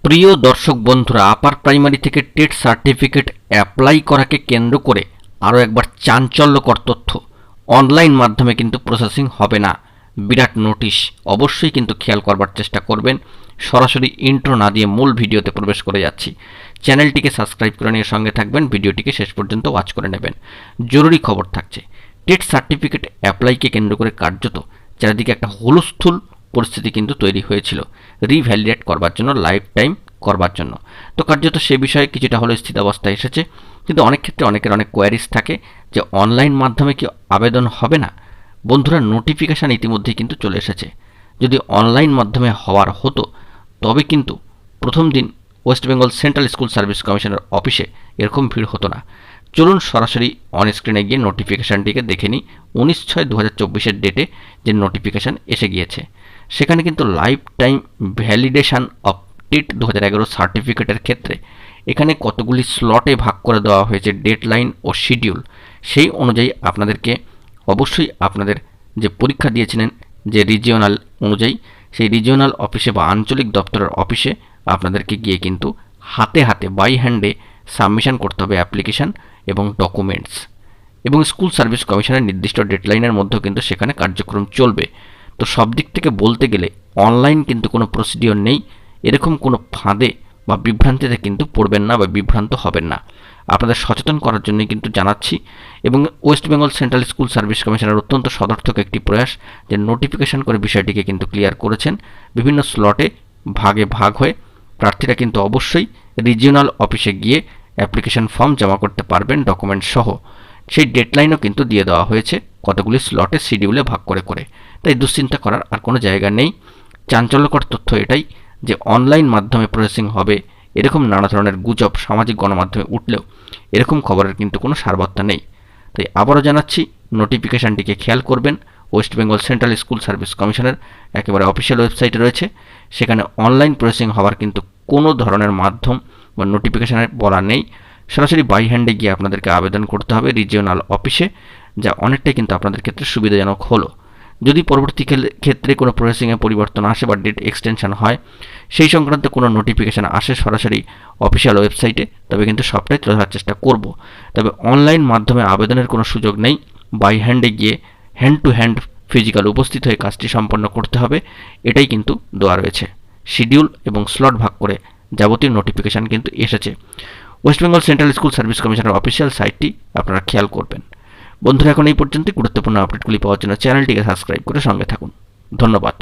প্রিয় দর্শক বন্ধুরা, আপার প্রাইমারি থেকে টেট সার্টিফিকেট অ্যাপ্লাই করাকে কেন্দ্র করে আরও একবার চাঞ্চল্যকর তথ্য। অনলাইন মাধ্যমে কিন্তু প্রসেসিং হবে না, বিরাট নোটিশ। অবশ্যই কিন্তু খেয়াল করবার চেষ্টা করবেন। সরাসরি ইন্ট্রো না দিয়ে মূল ভিডিওতে প্রবেশ করে যাচ্ছি। চ্যানেলটিকে সাবস্ক্রাইব করে নিয়ে সঙ্গে থাকবেন, ভিডিওটিকে শেষ পর্যন্ত ওয়াচ করে নেবেন। জরুরি খবর থাকছে, টেট সার্টিফিকেট অ্যাপ্লাইকে কেন্দ্র করে কার্যত চারিদিকে একটা হুলস্থুল পরিস্থিতি কিন্তু তৈরি হয়েছিল রিভ্যালিডেট করবার জন্য, লাইফ টাইম করবার জন্য। তো কার্যত সে বিষয়ে কিছুটা হলেও স্থিতাবস্থা এসেছে, কিন্তু অনেক ক্ষেত্রে অনেকের অনেক কোয়ারিজ থাকে যে অনলাইন মাধ্যমে কি আবেদন হবে না। বন্ধুরা, নোটিফিকেশান ইতিমধ্যেই কিন্তু চলে এসেছে। যদি অনলাইন মাধ্যমে হওয়ার হতো তবে কিন্তু প্রথম দিন West Bengal central school service কমিশনের অফিসে এরকম ভিড় হতো না। চলুন সরাসরি অন স্ক্রিনে গিয়ে নোটিফিকেশানটিকে দেখে নিই। 19/6/2024 ডেটে যে নোটিফিকেশান এসে গিয়েছে, সেখানে কিন্তু লাইফ টাইম ভ্যালিডেশান অফ টেট 2011 সার্টিফিকেটের ক্ষেত্রে এখানে কতগুলি স্লটে ভাগ করে দেওয়া হয়েছে ডেডলাইন ও শিডিউল। সেই অনুযায়ী আপনাদেরকে অবশ্যই আপনাদের যে পরীক্ষা দিয়েছিলেন যে রিজিওনাল অনুযায়ী, সেই রিজিওনাল অফিসে বা আঞ্চলিক দপ্তরের অফিসে আপনাদেরকে গিয়ে কিন্তু হাতে হাতে বাই হ্যান্ডে সাবমিশন করতে হবে অ্যাপ্লিকেশান এবং ডকুমেন্টস। এবং স্কুল সার্ভিস কমিশনের নির্দিষ্ট ডেডলাইনের মধ্যেও কিন্তু সেখানে কার্যক্রম চলবে। তো সব দিক থেকে বলতে গেলে অনলাইন কিন্তু কোনো প্রসিডিওর নেই। এরকম কোনো ফাঁদে বা বিভ্রান্তিতে কিন্তু পড়বেন না বা বিভ্রান্ত হবেন না। আপনাদের সচেতন করার জন্যই কিন্তু জানাচ্ছি। এবং West Bengal central school service কমিশনের অত্যন্ত সদর্থক একটি প্রয়াস যে নোটিফিকেশন করে বিষয়টিকে কিন্তু ক্লিয়ার করেছেন। বিভিন্ন স্লটে ভাগে ভাগ হয়ে প্রার্থীরা কিন্তু অবশ্যই রিজিওনাল অফিসে গিয়ে অ্যাপ্লিকেশন ফর্ম জমা করতে পারবেন ডকুমেন্ট সহ। সেই ডেডলাইনও কিন্তু দিয়ে দেওয়া হয়েছে কতগুলি স্লটে শিডিউলে ভাগ করে করে। তাই দুশ্চিন্তা করার আর কোনো জায়গা নেই। চাঞ্চল্যকর তথ্য এটাই যে অনলাইন মাধ্যমে প্রসেসিং হবে এরকম নানা ধরনের গুজব সামাজিক গণমাধ্যমে উঠলেও এরকম খবরের কিন্তু কোনো সারবত্তা নেই। তাই আবারও জানাচ্ছি, নোটিফিকেশানটিকে খেয়াল করবেন। West Bengal central school service কমিশনের একেবারে অফিসিয়াল ওয়েবসাইটে রয়েছে। সেখানে অনলাইন প্রসেসিং হওয়ার কিন্তু কোনো ধরনের মাধ্যম বা নোটিফিকেশানের বলা নেই। সরাসরি বাই হ্যান্ডে গিয়ে আপনাদেরকে আবেদন করতে হবে রিজিওনাল অফিসে, যা অনেকটাই কিন্তু আপনাদের ক্ষেত্রে সুবিধাজনক হলো। যদি পরবর্তী ক্ষেত্রে কোনো প্রসেসিংয়ে পরিবর্তন আসে বা ডেট এক্সটেনশন হয়, সেই সংক্রান্ত কোনো নোটিফিকেশান আসে সরাসরি অফিসিয়াল ওয়েবসাইটে, তবে কিন্তু সবটাই তুলে ধরার চেষ্টা করব। তবে অনলাইন মাধ্যমে আবেদনের কোনো সুযোগ নেই। বাই হ্যান্ডে গিয়ে হ্যান্ড টু হ্যান্ড ফিজিক্যাল উপস্থিত হয়ে কাজটি সম্পন্ন করতে হবে, এটাই কিন্তু দেওয়া রয়েছে। শিডিউল এবং স্লট ভাগ করে যাবতীয় নোটিফিকেশান কিন্তু এসেছে। West Bengal central school service কমিশনের অফিসিয়াল সাইটটি আপনারা খেয়াল করবেন। বন্ধুরা, এখন এই পর্যন্তই। গুরুত্বপূর্ণ আপডেটগুলি পাওয়ার জন্য চ্যানেলটিকে সাবস্ক্রাইব করে সঙ্গে থাকুন। ধন্যবাদ।